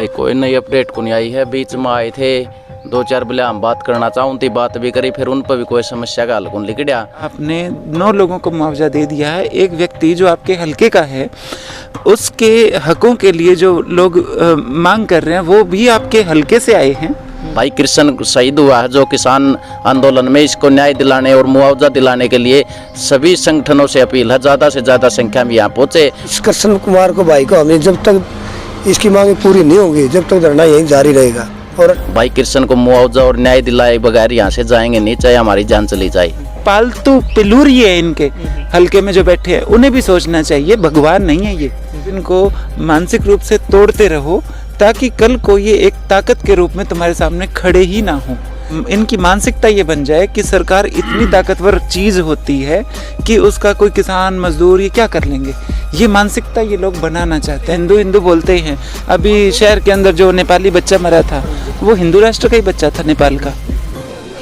भाई कोई नई अपडेट को नहीं आई है। बीच में आए थे दो चार बोले हम बात करना चाहूँ थी, बात भी करी, फिर उन पर भी कोई समस्या का हल कौन लिख गया। आपने 9 लोगों को मुआवजा दे दिया है। एक व्यक्ति जो आपके हलके का है उसके हकों के लिए जो लोग मांग कर रहे हैं वो भी आपके हलके से आए हैं। भाई कृष्ण शहीद हुआ है जो किसान आंदोलन में, इसको न्याय दिलाने और मुआवजा दिलाने के लिए सभी संगठनों से अपील है ज़्यादा से ज़्यादा संख्या में यहाँ पहुँचे। कृष्ण कुमार को भाई को हमें जब तक इसकी मांगे पूरी नहीं होंगी जब तक धरना यहीं जारी रहेगा। और भाई कृष्ण को मुआवजा और न्याय दिलाए बगैर यहाँ से जाएंगे नहीं, चाहे हमारी जान चली जाए। पालतू पिलूरी है इनके हलके में जो बैठे हैं, उन्हें भी सोचना चाहिए, भगवान नहीं है ये। इनको मानसिक रूप से तोड़ते रहो ताकि कल को ये एक ताकत के रूप में तुम्हारे सामने खड़े ही ना हो। इनकी मानसिकता ये बन जाए कि सरकार इतनी ताकतवर चीज़ होती है कि उसका कोई किसान मजदूर ये क्या कर लेंगे। ये मानसिकता ये लोग बनाना चाहते हैं। हिंदू हिंदू बोलते हैं। अभी शहर के अंदर जो नेपाली बच्चा मरा था वो हिंदू राष्ट्र का ही बच्चा था, नेपाल का।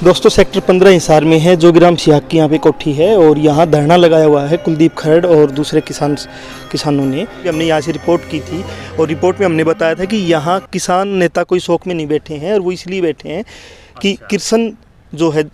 दोस्तों सेक्टर 15 हिसार में है जोगीराम सिहाग की यहाँ पे कोठी है और यहाँ धरना लगाया हुआ है कुलदीप खरड़ और दूसरे किसानों ने। हमने यहाँ से रिपोर्ट की थी और रिपोर्ट में हमने बताया था कि यहाँ किसान नेता कोई शौक में नहीं बैठे हैं और वो इसलिए बैठे हैं कि कृष्ण जो है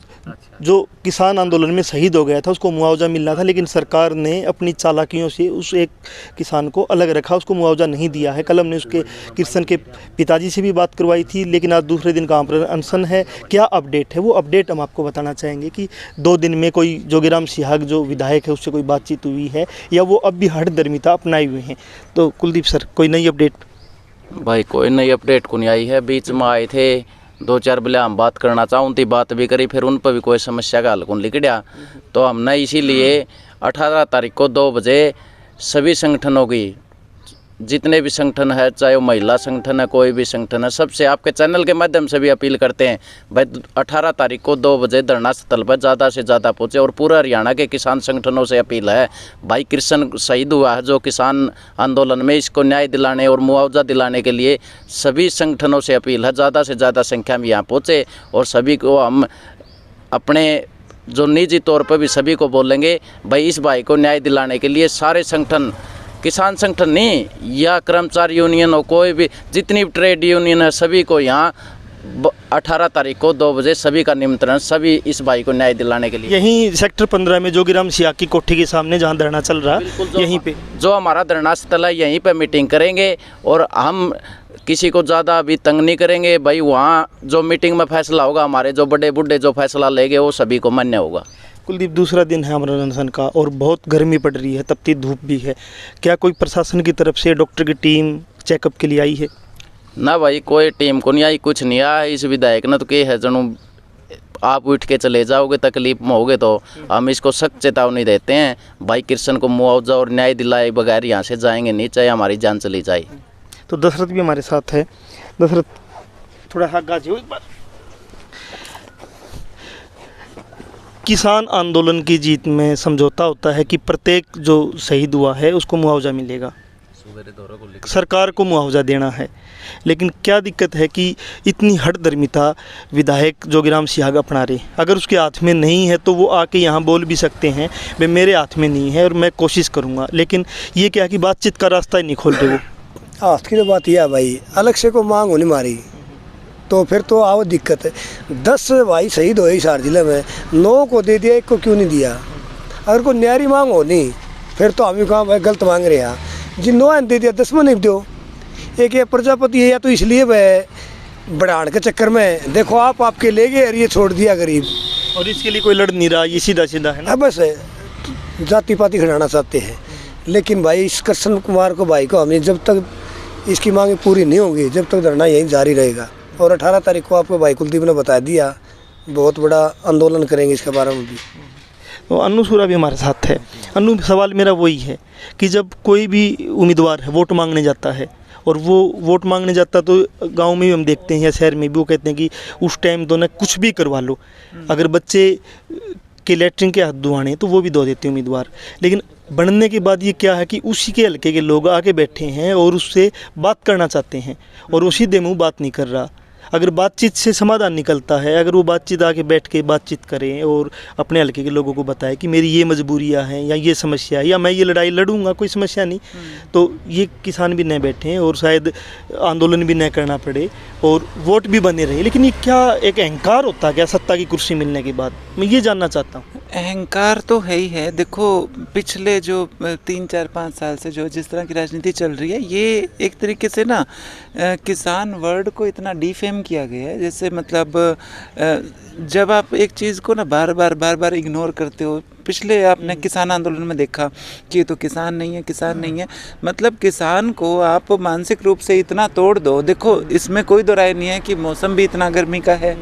जो किसान आंदोलन में शहीद हो गया था उसको मुआवजा मिलना था, लेकिन सरकार ने अपनी चालाकियों से उस एक किसान को अलग रखा, उसको मुआवजा नहीं दिया है। कल हमने उसके कृष्ण के पिताजी से भी बात करवाई थी, लेकिन आज दूसरे दिन का अनशन है। क्या अपडेट है वो अपडेट हम आपको बताना चाहेंगे कि 2 दिन में कोई जोगीराम सिहाग जो विधायक है उससे कोई बातचीत हुई है या वो अब भी हठधर्मिता अपनाए हुए हैं। तो कुलदीप सर कोई नई अपडेट? भाई कोई नई अपडेट को नहीं आई है। बीच में आए थे 2-4 बोले हम बात करना चाहूँ थी, बात भी करी, फिर उन पर भी कोई समस्या का हल कौन लिख गया। तो हमने इसीलिए 18 तारीख को 2 बजे सभी संगठनों की, जितने भी संगठन है, चाहे वो महिला संगठन है, कोई भी संगठन है, सबसे आपके चैनल के माध्यम से भी अपील करते हैं भाई 18 तारीख को 2 बजे धरना स्थल पर ज़्यादा से ज़्यादा पहुँचे। और पूरा हरियाणा के किसान संगठनों से अपील है भाई कृष्ण शहीद हुआ है जो किसान आंदोलन में, इसको न्याय दिलाने और मुआवजा दिलाने के लिए सभी संगठनों से अपील है ज़्यादा से ज़्यादा संख्या में यहाँ पहुँचे। और सभी को हम अपने जो निजी तौर पर भी सभी को बोलेंगे भाई इस भाई को न्याय दिलाने के लिए सारे संगठन, किसान संगठन नहीं या कर्मचारी यूनियन हो, कोई भी जितनी भी ट्रेड यूनियन है, सभी को यहाँ 18 तारीख को 2 बजे सभी का निमंत्रण, सभी इस भाई को न्याय दिलाने के लिए। यहीं सेक्टर 15 में जोगीराम सिहाग की कोठी के सामने जहाँ धरना चल रहा है यहीं पे जो हमारा धरना स्थल है यहीं पे मीटिंग करेंगे और हम किसी को ज़्यादा अभी तंग नहीं करेंगे भाई। वहाँ जो मीटिंग में फैसला होगा, हमारे जो बड़े बूढ़े जो फैसला लेंगे वो सभी को मान्य होगा। कुलदीप दूसरा दिन है हमारा अनशन का और बहुत गर्मी पड़ रही है, तपती धूप भी है। क्या कोई प्रशासन की तरफ से डॉक्टर की टीम चेकअप के लिए आई है? ना भाई कोई टीम को नहीं आई, कुछ नहीं आया। इस विधायक ने तो के है जनू आप उठ के चले जाओगे, तकलीफ में होगे, तो हम इसको सख्त चेतावनी देते हैं भाई कृष्ण को मुआवजा और न्याय दिलाए बगैर यहाँ से जाएंगे नहीं, चाहे हमारी जान चली जाए। तो दशरथ भी हमारे साथ है। दशरथ थोड़ा हाथ गाजी हो एक बार। किसान आंदोलन की जीत में समझौता होता है कि प्रत्येक जो शहीद हुआ है उसको मुआवजा मिलेगा, सरकार को मुआवजा देना है। लेकिन क्या दिक्कत है कि इतनी हठधर्मिता विधायक जोगीराम सिहाग अपना रहे। अगर उसके हाथ में नहीं है तो वो आके यहाँ बोल भी सकते हैं भाई मेरे हाथ में नहीं है और मैं कोशिश करूँगा, लेकिन ये क्या कि बातचीत का रास्ता ही नहीं खोलते वो। हाथ की तो बात यह है भाई, अलग से को मांग होनी मारी तो फिर तो आओ दिक्कत है। 10 भाई शहीद हुए हिसार जिले में, 9 को दे दिया, 1 को क्यों नहीं दिया? अगर कोई न्यारी मांग हो नहीं फिर तो हम ही कहाँ भाई गलत मांग रहे हैं। जिन 9 दे दिया 10 में नहीं दो। एक ये प्रजापति है या तो इसलिए वह बढ़ाने के चक्कर में देखो आप आपके ले गए और ये छोड़ दिया गरीब, और इसके लिए कोई लड़ नहीं रहा, ये सीधा सीधा है ना। बस है जाति पाति खिलाना चाहते हैं। लेकिन भाई इस कृष्ण कुमार को भाई को हमें जब तक इसकी मांगे पूरी नहीं होंगी जब तक धरना यहीं जारी रहेगा। और 18 तारीख को आपको भाई कुलदीप ने बता दिया, बहुत बड़ा आंदोलन करेंगे इसके बारे में भी। तो अन्नू सूरा भी हमारे साथ है। अन्नू, सवाल मेरा वही है कि जब कोई भी उम्मीदवार है वोट मांगने जाता है और वो वोट मांगने जाता तो गांव में भी हम देखते हैं या शहर में भी वो कहते हैं कि उस टाइम तो ना कुछ भी करवा लो, अगर बच्चे के लेटरिन के हाथ धुआने तो वो भी धो देते हैं उम्मीदवार। लेकिन बनने के बाद ये क्या है कि उसी के हल्के के लोग आके बैठे हैं और उससे बात करना चाहते हैं और वो सीधे मुँह बात नहीं कर रहा। अगर बातचीत से समाधान निकलता है, अगर वो बातचीत आके बैठ के बातचीत करें और अपने हल्के के लोगों को बताएं कि मेरी ये मजबूरियां हैं या ये समस्या है या मैं ये लड़ाई लड़ूंगा, कोई समस्या नहीं, तो ये किसान भी न बैठें और शायद आंदोलन भी न करना पड़े और वोट भी बने रहे। लेकिन ये क्या एक अहंकार होता है क्या सत्ता की कुर्सी मिलने के बाद? मैं ये जानना चाहता हूँ। अहंकार तो है ही है। देखो पिछले जो 3-4-5 साल से जो जिस तरह की राजनीति चल रही है, ये एक तरीके से ना किसान वर्ड को इतना डिफेम किया गया है, जैसे मतलब जब आप एक चीज़ को ना बार बार इग्नोर करते हो। पिछले आपने किसान आंदोलन में देखा कि ये तो किसान नहीं है, किसान नहीं है, मतलब किसान को आप मानसिक रूप से इतना तोड़ दो। देखो इसमें कोई दो राय नहीं है कि मौसम भी इतना गर्मी का है,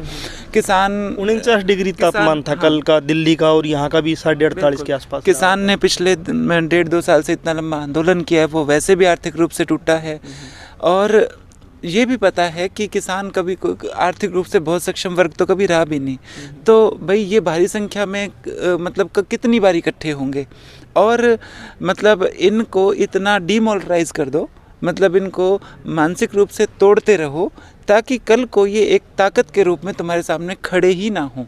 किसान 49 डिग्री तापमान था कल का दिल्ली का, और यहाँ का भी 48.5 के आसपास। किसान ने पिछले 1.5-2 साल से इतना लंबा आंदोलन किया है, वो वैसे भी आर्थिक रूप से टूटा है। और ये भी पता है कि किसान कभी आर्थिक रूप से बहुत सक्षम वर्ग तो कभी रहा भी नहीं। तो भाई ये भारी संख्या में मतलब कितनी बार इकट्ठे होंगे, और मतलब इनको इतना डीमोरलाइज कर दो, मतलब इनको मानसिक रूप से तोड़ते रहो ताकि कल को ये एक ताकत के रूप में तुम्हारे सामने खड़े ही ना हो।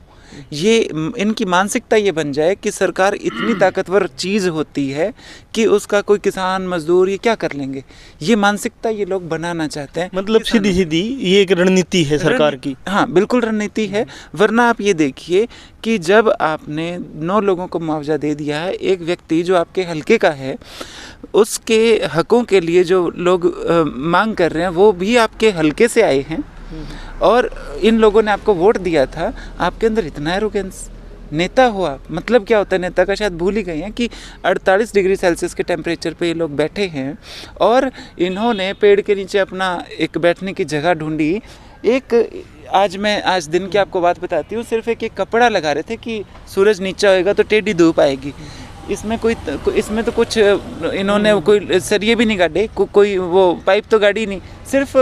ये इनकी मानसिकता ये बन जाए कि सरकार इतनी ताकतवर चीज़ होती है कि उसका कोई किसान मजदूर ये क्या कर लेंगे। ये मानसिकता ये लोग बनाना चाहते हैं। मतलब सीधी सीधी ये एक रणनीति है सरकार की। हाँ बिल्कुल रणनीति है। वरना आप ये देखिए कि जब आपने 9 लोगों को मुआवजा दे दिया है, एक व्यक्ति जो आपके हल्के का है उसके हकों के लिए जो लोग मांग कर रहे हैं वो भी आपके हल्के से आए हैं, और इन लोगों ने आपको वोट दिया था। आपके अंदर इतना एरोगेंस, नेता हो आप, मतलब क्या होता है नेता का शायद भूल ही गए हैं कि 48 डिग्री सेल्सियस के टेम्परेचर पे ये लोग बैठे हैं, और इन्होंने पेड़ के नीचे अपना एक बैठने की जगह ढूंढी। एक आज दिन की आपको बात बताती हूँ, सिर्फ एक कपड़ा लगा रहे थे कि सूरज नीचा होएगा तो टेढ़ी धूप आएगी। इसमें तो कुछ इन्होंने कोई सरिये भी नहीं गाड़े, कोई वो पाइप तो गाड़ी नहीं, सिर्फ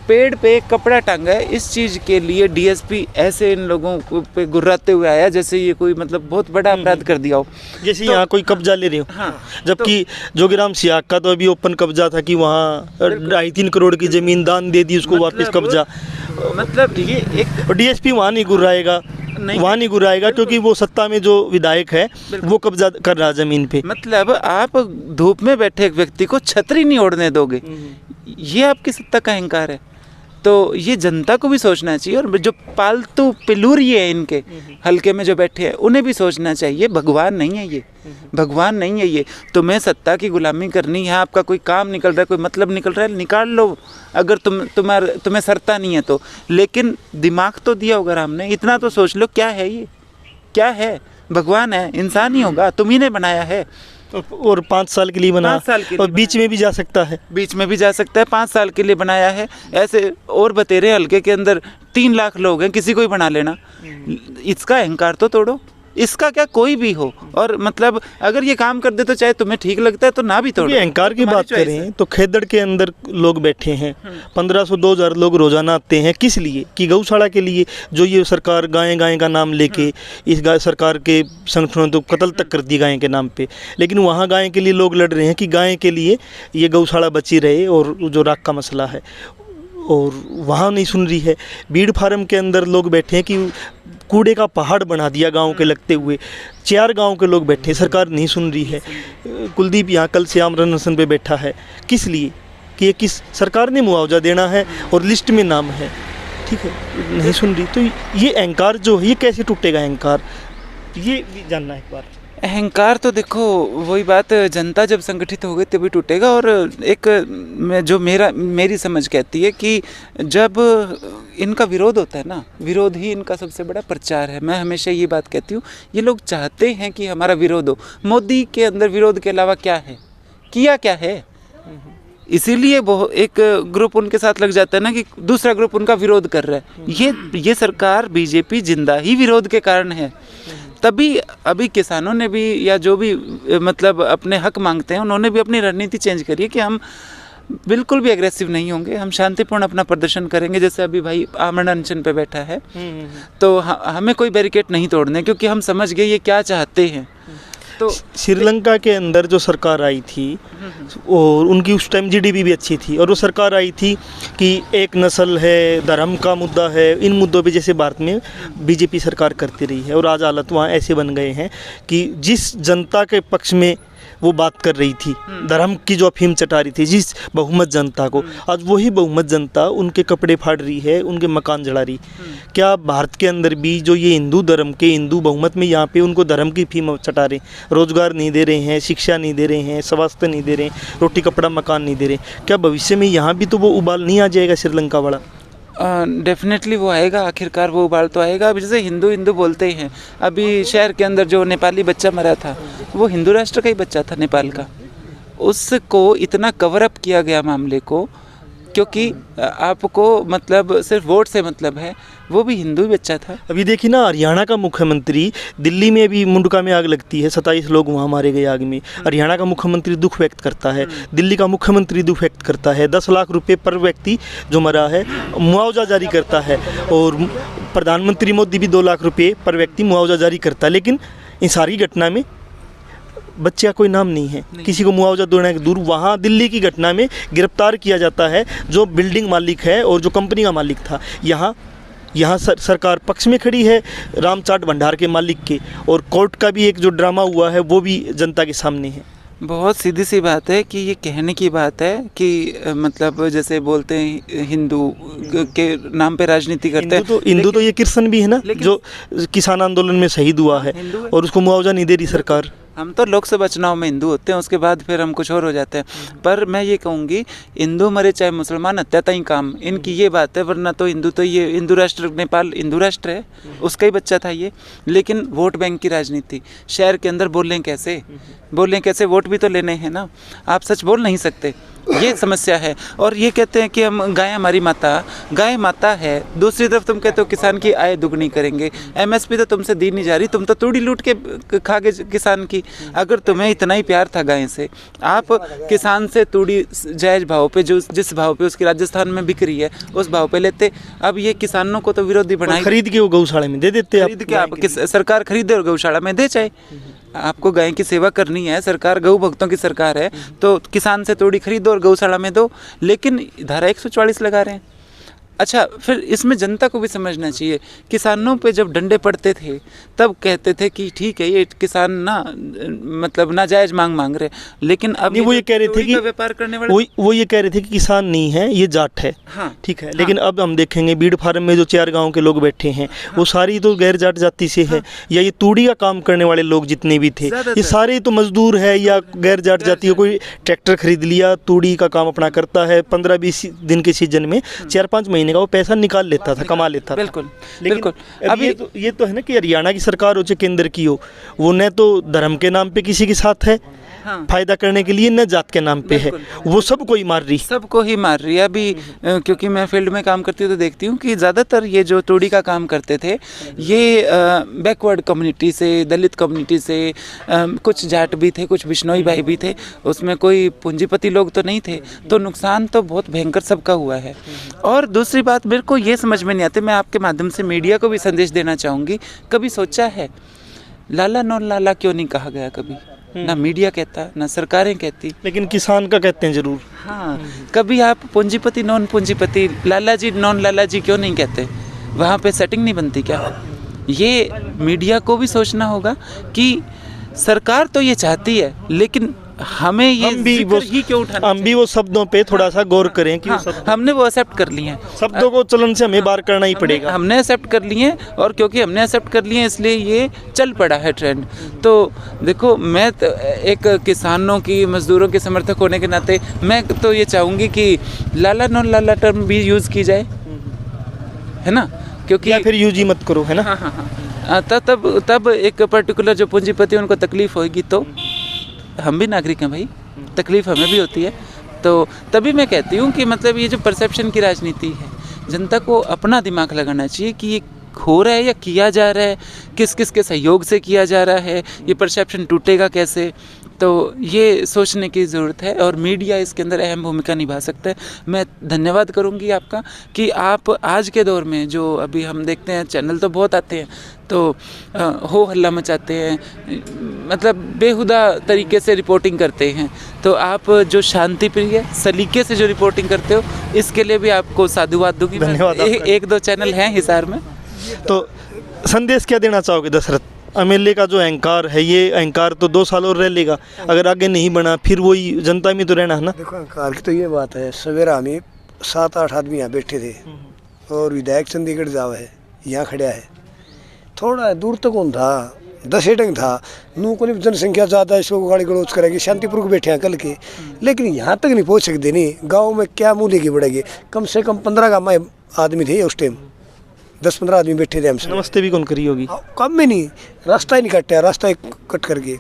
पेड़ पे कपड़ा टांगा है। इस चीज़ के लिए डीएसपी ऐसे इन लोगों पे गुर्राते हुए आया जैसे ये कोई मतलब बहुत बड़ा अपराध कर दिया हो, जैसे यहाँ कोई कब्जा ले रहे हो। हाँ, जबकि जोगीराम सियाक का तो अभी ओपन कब्जा था कि वहाँ 2.5-3 करोड़ की जमीन दान दे दी उसको, वापस कब्जा। मतलब ये एक डीएसपी वहाँ नहीं गुर्राएगा, वहाँ नहीं गुर्राएगा क्योंकि वो सत्ता में जो विधायक है वो कब्जा कर रहा जमीन पे। मतलब आप धूप में बैठे एक व्यक्ति को छतरी नहीं ओढ़ने दोगे, ये आपकी सत्ता का अहंकार है। तो ये जनता को भी सोचना चाहिए, और जो पालतू पिलूरी है इनके हल्के में जो बैठे हैं उन्हें भी सोचना चाहिए। भगवान नहीं है ये, भगवान नहीं है ये। तुम्हें सत्ता की गुलामी करनी है, आपका कोई काम निकल रहा है, कोई मतलब निकल रहा है, निकाल लो अगर तुम्हें सरता नहीं है तो। लेकिन दिमाग तो दिया होगा राम ने, इतना तो सोच लो क्या है ये, क्या है? भगवान है, इंसान ही होगा, तुम ही ने बनाया है। और 5 साल के लिए बना, 5 साल के लिए और बीच में भी जा सकता है, बीच में भी जा सकता है। 5 साल के लिए बनाया है। ऐसे और बतेरे हल्के के अंदर 3 लाख लोग हैं, किसी को ही बना लेना। इसका अहंकार तो तोड़ो, इसका क्या कोई भी हो, और मतलब अगर ये काम कर दे तो चाहे तुम्हें ठीक लगता है तो ना भी तोड़ो। ये अहंकार की बात करें तो खेदड़ के अंदर लोग बैठे हैं, 1500-2000 लोग रोजाना आते हैं। किस लिए? कि गौशाला के लिए, जो ये सरकार गाय का नाम लेके इस सरकार के संगठनों तो कत्ल तक कर दी गाय के नाम पे। लेकिन वहाँ गाय के लिए लोग लड़ रहे हैं कि गाय के लिए ये गौशाला बची रहे, और जो राख का मसला है, और वहाँ नहीं सुन रही है। बीड़ फार्म के अंदर लोग बैठे हैं कि कूड़े का पहाड़ बना दिया गांव के लगते हुए, 4 गांव के लोग बैठे, सरकार नहीं सुन रही है। कुलदीप यहाँ कल से आमरण अनशन पे बैठा है, किस लिए? कि ये किस सरकार ने मुआवजा देना है और लिस्ट में नाम है, ठीक है, नहीं सुन रही। तो ये अहंकार जो है ये कैसे टूटेगा अहंकार, ये भी जानना है एक बार। अहंकार तो देखो वही बात, जनता जब संगठित हो गई तभी टूटेगा। और एक जो मेरी समझ कहती है कि जब इनका विरोध होता है ना, विरोध ही इनका सबसे बड़ा प्रचार है। मैं हमेशा ये बात कहती हूँ, ये लोग चाहते हैं कि हमारा विरोध हो। मोदी के अंदर विरोध के अलावा क्या है, किया क्या है? इसीलिए वो एक ग्रुप उनके साथ लग जाता है ना कि दूसरा ग्रुप उनका विरोध कर रहा है। ये सरकार बीजेपी जिंदा ही विरोध के कारण है। तभी अभी किसानों ने भी, या जो भी मतलब अपने हक मांगते हैं, उन्होंने भी अपनी रणनीति चेंज करी है कि हम बिल्कुल भी एग्रेसिव नहीं होंगे, हम शांतिपूर्ण अपना प्रदर्शन करेंगे। जैसे अभी भाई आमरण अनशन पे बैठा है, तो हमें कोई बैरिकेड नहीं तोड़ने, क्योंकि हम समझ गए ये क्या चाहते हैं। तो श्रीलंका के अंदर जो सरकार आई थी और उनकी उस टाइम जीडीपी भी अच्छी थी, और वो सरकार आई थी कि एक नस्ल है, धर्म का मुद्दा है, इन मुद्दों पे जैसे भारत में बीजेपी सरकार करती रही है, और आज हालत वहाँ ऐसे बन गए हैं कि जिस जनता के पक्ष में वो बात कर रही थी, धर्म की जो अफीम चटा रही थी जिस बहुमत जनता को, आज वही बहुमत जनता उनके कपड़े फाड़ रही है, उनके मकान जला रही। क्या भारत के अंदर भी जो ये हिंदू धर्म के हिंदू बहुमत में यहाँ पे उनको धर्म की अफीम चटा रहे, रोजगार नहीं दे रहे हैं, शिक्षा नहीं दे रहे हैं, स्वास्थ्य नहीं दे रहे हैं, रोटी कपड़ा मकान नहीं दे रहे, क्या भविष्य में यहाँ भी तो वो उबाल नहीं आ जाएगा श्रीलंका वाला? डेफिनेटली वो आएगा, आखिरकार वो उबाल तो आएगा। अब जैसे हिंदू हिंदू बोलते ही हैं, अभी शहर के अंदर जो नेपाली बच्चा मरा था वो हिंदू राष्ट्र का ही बच्चा था, नेपाल का। उसको इतना कवर अप किया गया मामले को, क्योंकि आपको मतलब सिर्फ वोट से मतलब है, वो भी हिंदू बच्चा था। अभी देखिए ना, हरियाणा का मुख्यमंत्री, दिल्ली में भी मुंडका में आग लगती है, 27 लोग वहाँ मारे गए आग में, हरियाणा का मुख्यमंत्री दुख व्यक्त करता है, दिल्ली का मुख्यमंत्री दुख व्यक्त करता है, 10 लाख रुपए पर व्यक्ति जो मरा है मुआवजा जारी करता है, और प्रधानमंत्री मोदी भी 2 लाख रुपये पर व्यक्ति मुआवजा जारी करता है। लेकिन इन सारी घटना में बच्चे का कोई नाम नहीं है, किसी को मुआवजा देने के दूर। वहाँ दिल्ली की घटना में गिरफ्तार किया जाता है जो बिल्डिंग मालिक है और जो कंपनी का मालिक था। यहाँ सरकार पक्ष में खड़ी है रामचाट भंडार के मालिक के, और कोर्ट का भी एक जो ड्रामा हुआ है वो भी जनता के सामने है। बहुत सीधी सी बात है कि ये कहने की बात है कि मतलब जैसे बोलते हैं हिंदू के नाम पे राजनीति करते हैं। हिंदू तो ये कृष्ण भी है ना, जो किसान आंदोलन में शहीद हुआ है और उसको मुआवजा नहीं दे रही सरकार। हम तो लोकसभा चुनाव में हिंदू होते हैं, उसके बाद फिर हम कुछ और हो जाते हैं। पर मैं ये कहूँगी, हिंदू मरे चाहे मुसलमान, हत्या तई काम, इनकी ये बात है। वरना तो हिंदू तो ये हिंदू राष्ट्र, नेपाल हिंदू राष्ट्र है, उसका ही बच्चा था ये। लेकिन वोट बैंक की राजनीति, शहर के अंदर बोलें कैसे, वोट भी तो लेने हैं ना, आप सच बोल नहीं सकते, ये समस्या है। और ये कहते हैं कि हम गाय हमारी माता, गाय माता है, दूसरी तरफ तुम कहते हो किसान की आय दुगनी करेंगे, एमएसपी तो तुमसे दी नहीं जा रही, तुम तो तूड़ी लूट के खा गए किसान की। अगर तुम्हें इतना ही प्यार था गाय से, आप किसान से तूड़ी जायज़ भाव पे, जो जिस भाव पे उसकी राजस्थान में बिक रही है उस भाव पे लेते। अब ये किसानों को तो विरोधी बनाए, खरीद के वो गौशाला में दे देते, खरीद के आप सरकार खरीदे और गौशाला में दे जाए। आपको गाय की सेवा करनी है, सरकार गौ भक्तों की सरकार है, तो किसान से तोड़ी खरीदो और गौशाला में दो। लेकिन धारा 144 लगा रहे हैं। अच्छा, फिर इसमें जनता को भी समझना चाहिए, किसानों पे जब डंडे पड़ते थे तब कहते थे कि ठीक है ये किसान ना मतलब नाजायज मांग रहे, लेकिन अब वो ये कह रहे थे कि व्यापार करने वाले वो ये कह रहे थे कि किसान नहीं है, ये जाट है। हाँ, ठीक है। लेकिन अब हम देखेंगे बीड़ फार्म में जो 4 गांव के लोग बैठे हैं, वो सारी तो गैर जाट जाति से है, या ये तूड़ी का काम करने वाले लोग जितने भी थे ये सारे तो मजदूर है या गैर जाट जाति है। कोई ट्रैक्टर खरीद लिया, तूड़ी का काम अपना करता है, 15-20 दिन के सीजन में 4-5 महीने का वो पैसा निकाल लेता था, कमा लेता था। बिल्कुल, बिल्कुल। अब ये तो है ना कि हरियाणा की सरकार हो चाहे केंद्र की हो, वो न तो धर्म के नाम पे किसी के साथ है, हाँ, फायदा करने के लिए, न जात के नाम पे है, वो सबको ही मार रही, सबको ही मार रही है। अभी क्योंकि मैं फील्ड में काम करती हूँ तो देखती हूँ कि ज़्यादातर ये जो तूड़ी का काम करते थे ये बैकवर्ड कम्युनिटी से, दलित कम्युनिटी से, कुछ जाट भी थे, कुछ बिश्नोई भाई भी थे, उसमें कोई पूंजीपति लोग तो नहीं थे। तो नुकसान तो बहुत भयंकर सबका हुआ है। और दूसरी बात मेरे को ये समझ में नहीं आती, मैं आपके माध्यम से मीडिया को भी संदेश देना चाहूँगी, कभी सोचा है लाला नॉन लाला क्यों नहीं कहा गया? कभी ना मीडिया कहता, ना सरकारें कहती, लेकिन किसान का कहते हैं जरूर। हाँ, कभी आप पूंजीपति नॉन पूंजीपति, लाला जी नॉन लाला जी क्यों नहीं कहते? वहाँ पे सेटिंग नहीं बनती क्या? ये मीडिया को भी सोचना होगा कि सरकार तो ये चाहती है, लेकिन हमें ये हम भी वो शब्दों पे थोड़ा सा गौर करें कि हाँ, हमने वो एक्सेप्ट कर लिए हैं, शब्दों को चलन से हमें बाहर करना ही पड़ेगा। हमने एक्सेप्ट कर लिए हैं, और क्योंकि हमने एक्सेप्ट कर लिए हैं इसलिए ये चल पड़ा है ट्रेंड। तो देखो, मैं तो एक किसानों की, मजदूरों के समर्थक होने के नाते मैं तो ये चाहूँगी कि लाला नॉन लाला टर्म भी यूज़ की जाए, है ना, क्योंकि या फिर यूज ही मत करो, है ना। हाँ, तब एक पर्टिकुलर जो पूंजीपति उनको तकलीफ होगी, तो हम भी नागरिक हैं भाई, तकलीफ हमें भी होती है। तो तभी मैं कहती हूँ कि मतलब ये जो परसेप्शन की राजनीति है, जनता को अपना दिमाग लगाना चाहिए कि ये हो रहा है या किया जा रहा है, किस किस के सहयोग से किया जा रहा है, ये परसेप्शन टूटेगा कैसे। तो ये सोचने की ज़रूरत है और मीडिया इसके अंदर अहम भूमिका निभा सकता है। मैं धन्यवाद करूंगी आपका कि आप आज के दौर में जो अभी हम देखते हैं चैनल तो बहुत आते हैं तो हो हल्ला मचाते हैं, मतलब बेहुदा तरीके से रिपोर्टिंग करते हैं, तो आप जो शांति प्रिय सलीके से जो रिपोर्टिंग करते हो इसके लिए भी आपको साधुवाद दूंगी। धन्यवाद। एक दो चैनल हैं हिसार में। तो संदेश क्या देना चाहोगे दशरथ? एमएलए का जो अहंकार है, ये अहंकार तो 2 साल और रह लेगा, अगर आगे नहीं बना फिर वही जनता में तो रहना है ना। देखो अहंकार की तो ये बात है, सवेरा हमें 7-8 आदमी यहाँ बैठे थे और विधायक चंडीगढ़ जावा है यहाँ खड़ा है, थोड़ा दूर तक कौन था, 10 एटंग था नू को जनसंख्या ज़्यादा इसको गाड़ी गलौज करेगी, शांतिपूर्वक बैठे हैं कल के, लेकिन यहाँ तक नहीं पहुँच सकते। नहीं गाँव में क्या मुँह लेके बढ़ेगी, कम से कम 15 गाँव में आदमी थे उस टाइम, 10-15 आदमी बैठे थे हमसे। नमस्ते भी कौन करी होगी? कम में नहीं, रास्ता ही नहीं कटा, रास्ता ही कट करके।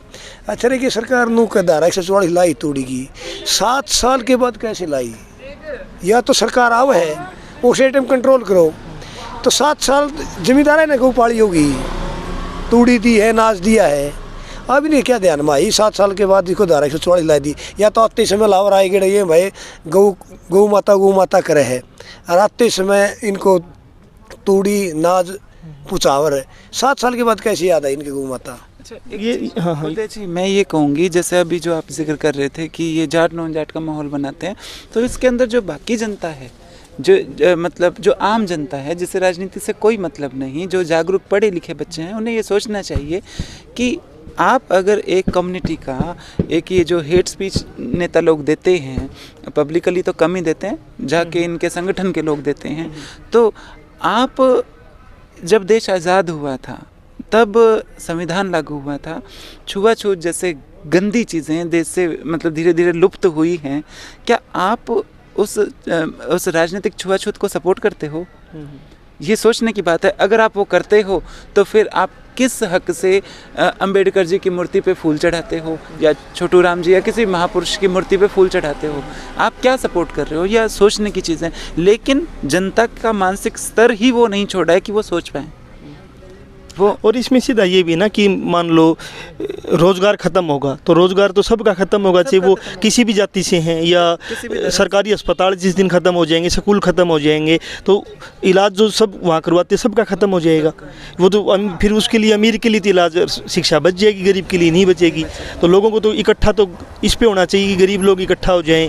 अच्छा रहे कि सरकार नू का धारा 144 लाई तोड़ी की, 7 साल के बाद कैसे लाई? या तो सरकार आव है उसे टाइम कंट्रोल करो, तो 7 साल जिम्मेदार है ना गौ पाली होगी, तूड़ी दी है, नाच दिया है, अभी नहीं क्या ध्यान में आई? 7 साल के बाद देखो धारा 144 लाई दी, या तो आते समय लावर आए गए ये भाई गौ माता करे है, और आते समय इनको तूड़ी नाज पुचावर है, 7 साल के बाद कैसे याद आई इनकी गौ माता? अच्छा ये हाँ उदय जी, मैं ये कहूँगी जैसे अभी जो आप जिक्र कर रहे थे कि ये जाट नॉन जाट का माहौल बनाते हैं, तो इसके अंदर जो बाकी जनता है, जो मतलब जो आम जनता है जिसे राजनीति से कोई मतलब नहीं, जो जागरूक पढ़े लिखे बच्चे हैं, उन्हें ये सोचना चाहिए कि आप अगर एक कम्युनिटी का एक ये जो हेट स्पीच नेता लोग देते हैं, पब्लिकली तो कम ही देते हैं, जाके इनके संगठन के लोग देते हैं, तो आप जब देश आज़ाद हुआ था तब संविधान लागू हुआ था, छुआछूत जैसे गंदी चीज़ें देश से मतलब धीरे धीरे लुप्त हुई हैं, क्या आप उस राजनीतिक छुआछूत को सपोर्ट करते हो? ये सोचने की बात है। अगर आप वो करते हो तो फिर आप किस हक से अंबेडकर जी की मूर्ति पे फूल चढ़ाते हो, या छोटू राम जी या किसी महापुरुष की मूर्ति पे फूल चढ़ाते हो? आप क्या सपोर्ट कर रहे हो? या सोचने की चीज़ें, लेकिन जनता का मानसिक स्तर ही वो नहीं छोड़ा है कि वो सोच पाए वो। और इसमें सीधा ये भी ना कि मान लो रोजगार खत्म होगा तो रोजगार तो सबका खत्म होगा, चाहे वो किसी भी जाति से हैं, या सरकारी अस्पताल जिस दिन खत्म हो जाएंगे, स्कूल खत्म हो जाएंगे, तो इलाज जो सब वहाँ करवाते सबका खत्म हो जाएगा। वो तो फिर उसके लिए अमीर के लिए तो इलाज शिक्षा बच जाएगी, गरीब के लिए नहीं बचेगी। तो लोगों को तो इकट्ठा तो इस पे होना चाहिए कि गरीब लोग इकट्ठा हो जाएं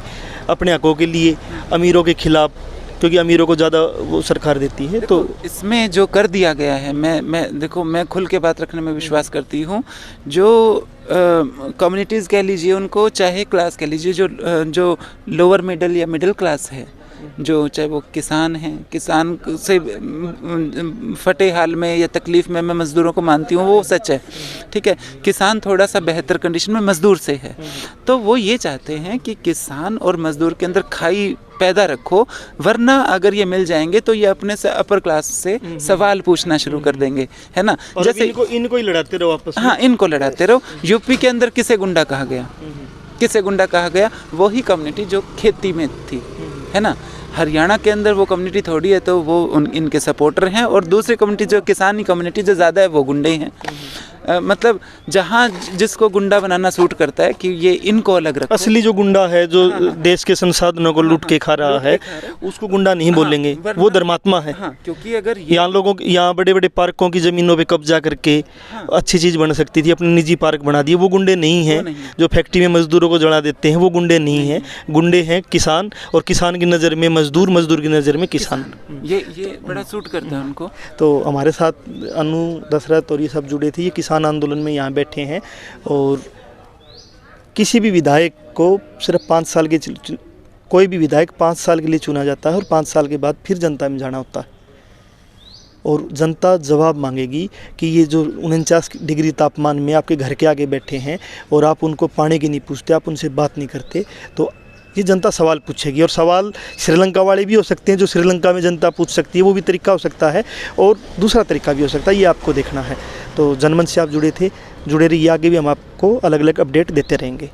अपने हकों के लिए, अमीरों के खिलाफ, क्योंकि अमीरों को ज़्यादा वो सरकार देती है। तो इसमें जो कर दिया गया है, मैं देखो, मैं खुल के बात रखने में विश्वास करती हूँ। जो कम्युनिटीज़ कह लीजिए उनको, चाहे क्लास कह लीजिए, जो लोअर मिडिल या मिडिल क्लास है, जो चाहे वो किसान हैं, किसान से फटे हाल में या तकलीफ़ में मैं मज़दूरों को मानती हूँ, वो सच है, ठीक है। किसान थोड़ा सा बेहतर कंडीशन में मज़दूर से है, तो वो ये चाहते हैं कि किसान और मज़दूर के अंदर खाई पैदा रखो, वरना अगर ये मिल जाएंगे तो ये अपने से अपर क्लास से सवाल पूछना शुरू कर देंगे, है ना। जैसे इनको ही लड़ाते रहो आपस में। हाँ, इनको लड़ाते रहो। यूपी के अंदर किसे गुंडा कहा गया? किसे गुंडा कहा गया? वही कम्युनिटी जो खेती में थी, है ना। हरियाणा के अंदर वो कम्युनिटी थोड़ी है, तो वो इनके सपोर्टर हैं, और दूसरी कम्युनिटी जो किसानी कम्युनिटी जो ज़्यादा है वो गुंडे हैं। मतलब जहाँ जिसको गुंडा बनाना सूट करता है कि ये इनको अलग रखो। असली जो गुंडा है, जो देश के संसाधनों को लूट के खा रहा है, उसको गुंडा नहीं बोलेंगे, वो धर्मात्मा है। क्योंकि अगर यहाँ बड़े बड़े पार्कों की ज़मीनों पे कब्जा करके अच्छी चीज़ बन सकती थी, अपने निजी पार्क बना दिए, वो गुंडे नहीं हैं। जो फैक्ट्री में मजदूरों को जला देते हैं वो गुंडे नहीं हैं। गुंडे हैं किसान, और किसान की नज़र में मजदूर, मजदूर की नज़र में किसान। ये बड़ा सूट करता है उनको। तो हमारे साथ अनु, दशरथ और ये सब जुड़े थे, ये किसान आंदोलन में यहाँ बैठे हैं। और किसी भी विधायक को सिर्फ 5 साल के कोई भी विधायक 5 साल के लिए चुना जाता है, और 5 साल के बाद फिर जनता में जाना होता है, और जनता जवाब मांगेगी कि ये जो 49 डिग्री तापमान में आपके घर के आगे बैठे हैं और आप उनको पानी की नहीं पूछते, आप उनसे बात नहीं करते, तो ये जनता सवाल पूछेगी। और सवाल श्रीलंका वाले भी हो सकते हैं, जो श्रीलंका में जनता पूछ सकती है, वो भी तरीका हो सकता है, और दूसरा तरीका भी हो सकता है, ये आपको देखना है। तो जनमंच से आप जुड़े रहिए, आगे भी हम आपको अलग अलग अपडेट देते रहेंगे।